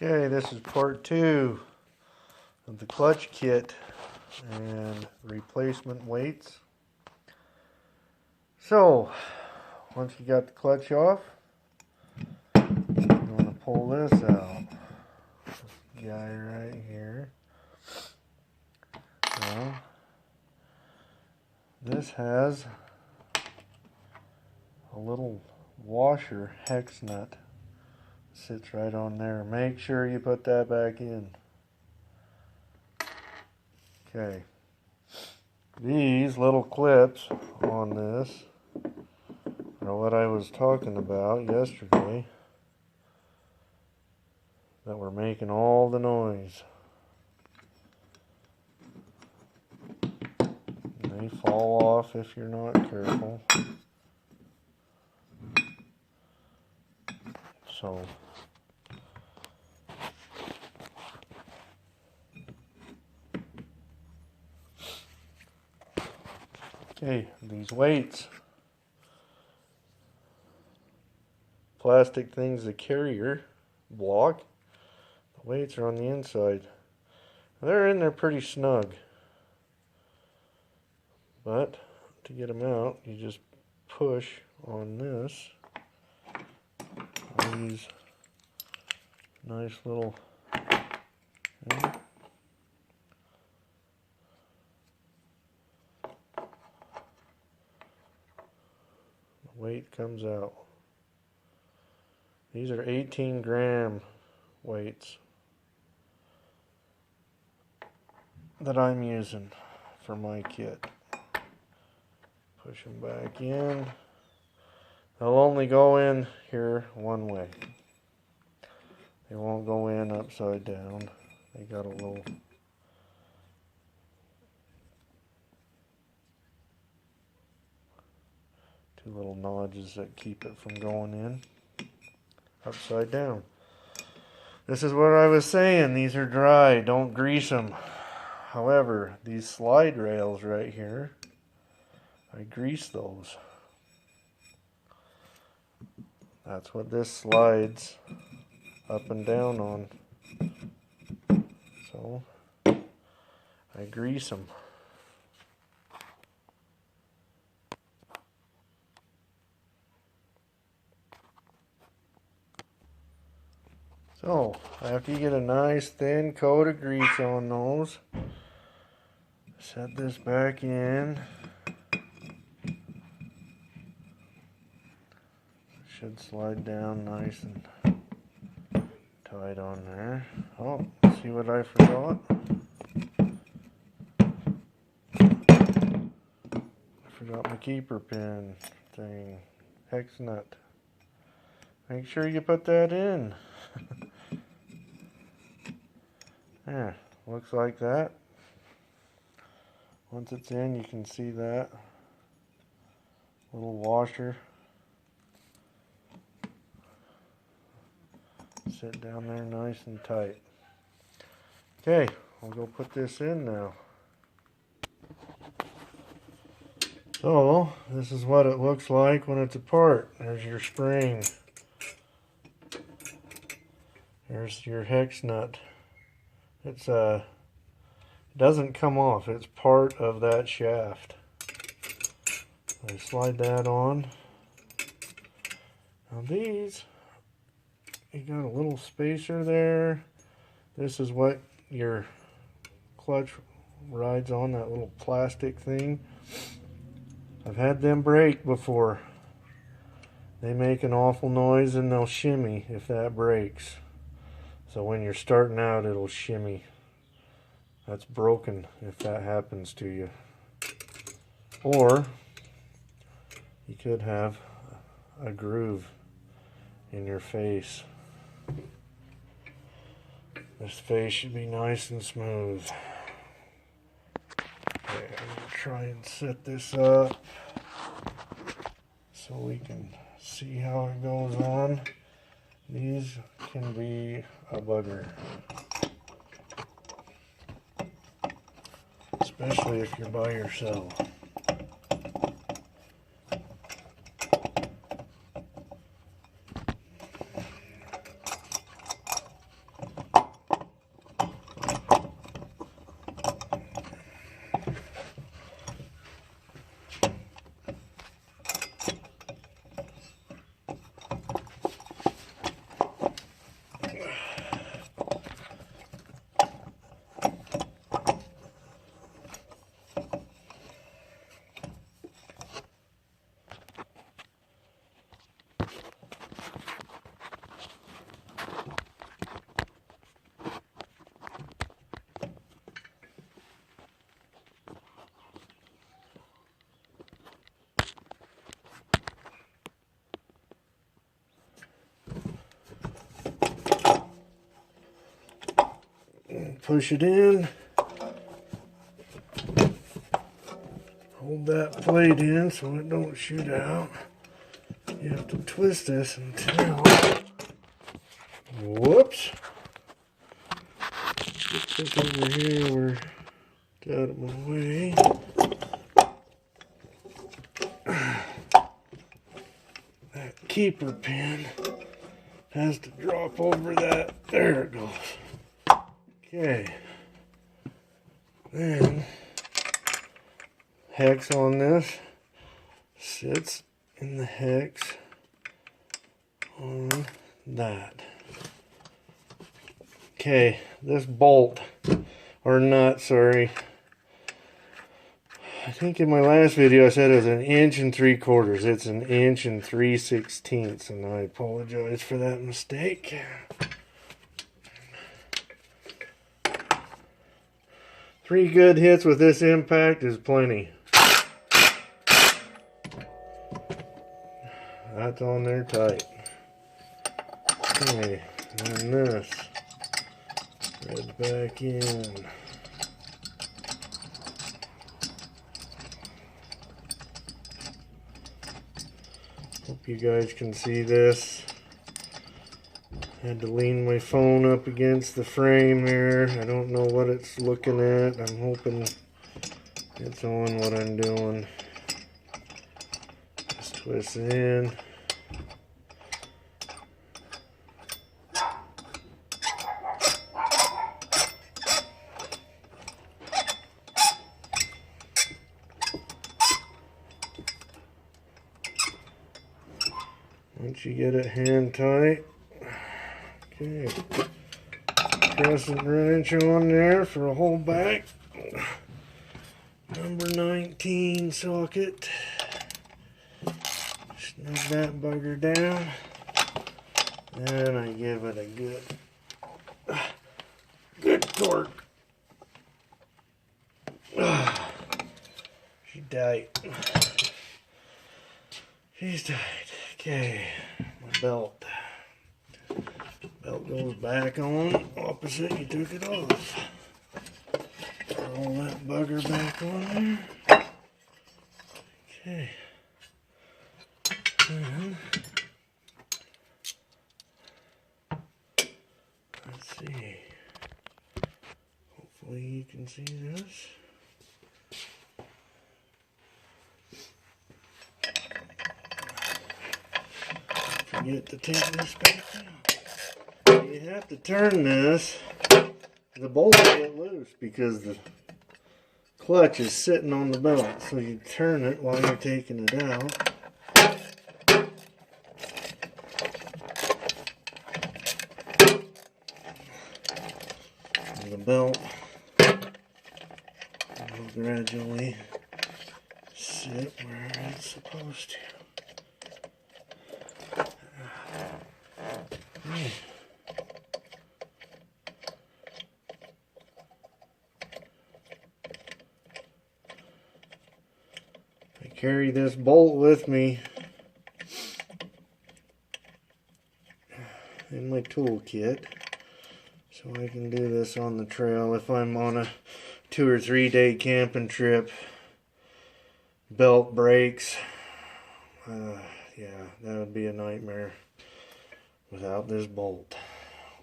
Okay, this is part 2 of the clutch kit and replacement weights. So, once you got the clutch off, you're going to pull this out. This guy right here. Now, this has a little washer hex nut. Sits right on there. Make sure you put that back in. Okay. These little clips on this are what I was talking about yesterday that were making all the noise. And they fall off if you're not careful. So okay, these weights, plastic things, the carrier block, the weights are on the inside. They're in there pretty snug, but to get them out, you just push on this. I use nice little the weight comes out. These are 18-gram weights that I'm using for my kit. Push them back in. They'll only go in here one way. They won't go in upside down. They got a little two little notches that keep it from going in upside down. This is what I was saying. These are dry. Don't grease them. However, these slide rails right here, I grease those. That's what this slides up and down on. So I grease them. So after you get a nice thin coat of grease on those, set this back in. Should slide down nice and tight on there. Oh, see what I forgot? I forgot my keeper pin thing. Hex nut. Make sure you put that in. There, looks like that. Once it's in, you can see that little washer. Sit down there nice and tight. Okay, I'll go put this in now. So, this is what it looks like when it's apart. There's your spring. There's your hex nut. It's it doesn't come off. It's part of that shaft. I slide that on. Now these, you got a little spacer there. This is what your clutch rides on, that little plastic thing. I've had them break before. They make an awful noise and they'll shimmy if that breaks. So when you're starting out, it'll shimmy. That's broken if that happens to you. Or you could have a groove in your face. This face should be nice and smooth. Okay, I'm going to try and set this up so we can see how it goes on. These can be a bugger, especially if you're by yourself. push it in. Hold that plate in so it don't shoot out. You have to twist this until, whoops. Get this over here where it's out of my way. That keeper pin has to drop over that. There it goes. Okay. Then, hex on this sits in the hex on that. Okay, this bolt, or nut, sorry. I think in my last video I said it was 1 3/4 inches. It's 1 3/16 inches, and I apologize for that mistake. 3 good hits with this impact is plenty. That's on there tight. Okay, and this thread back in. Hope you guys can see this. Had to lean my phone up against the frame here. I don't know what it's looking at. I'm hoping it's on what I'm doing. Just twist it in. Once you get it hand tight, okay, crescent wrench on there for a hold back. Number 19 socket. Snug that bugger down. Then I give it a good torque. She's tight. She's tight. Okay, my belt. Belt goes back on. Opposite, you took it off. Roll that bugger back on there. Okay. And let's see. Hopefully you can see this. Forget to take this back out. You have to turn this. The bolt will get loose because the clutch is sitting on the belt. So you turn it while you're taking it out. And the belt will gradually sit where it's supposed to. I carry this bolt with me in my toolkit so I can do this on the trail if I'm on a 2 or 3 day camping trip. Belt breaks. Yeah, that would be a nightmare without this bolt,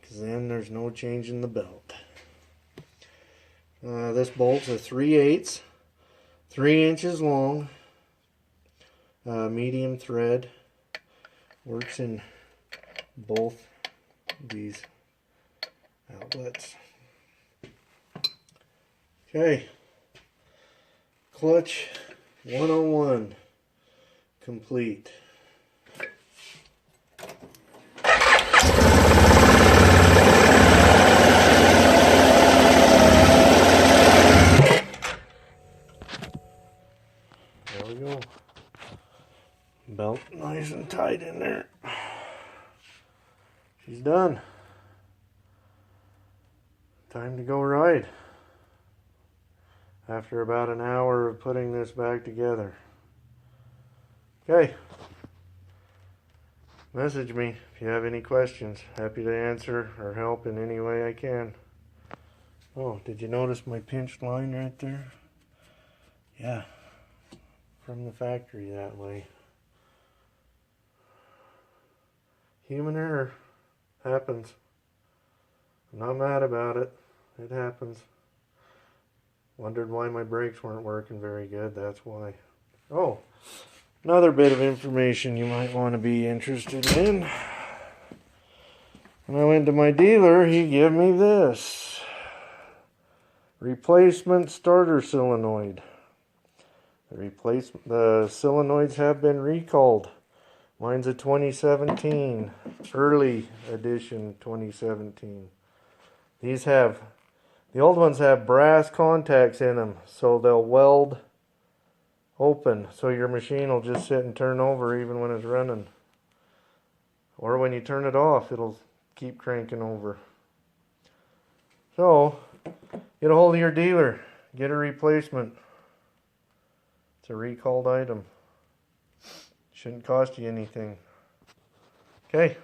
because then there's no changing the belt. This bolt's a 3/8, 3 inches long, medium thread. Works in both these outlets. Okay, clutch 101 complete. There we go. Belt nice and tight in there. She's done. Time to go ride. After about an hour of putting this back together. Okay. Message me if you have any questions. Happy to answer or help in any way I can. Oh, did you notice my pinched line right there? Yeah, from the factory that way. Human error happens. I'm not mad about it. It happens. Wondered why my brakes weren't working very good. That's why. Oh, another bit of information you might want to be interested in. When I went to my dealer, he gave me this. Replacement starter solenoid. The solenoids have been recalled. Mine's a 2017, early edition 2017. The old ones have brass contacts in them, so they'll weld open, so your machine will just sit and turn over even when it's running. Or when you turn it off, it'll keep cranking over. So, get a hold of your dealer. Get a replacement. It's a recalled item. Shouldn't cost you anything. Okay.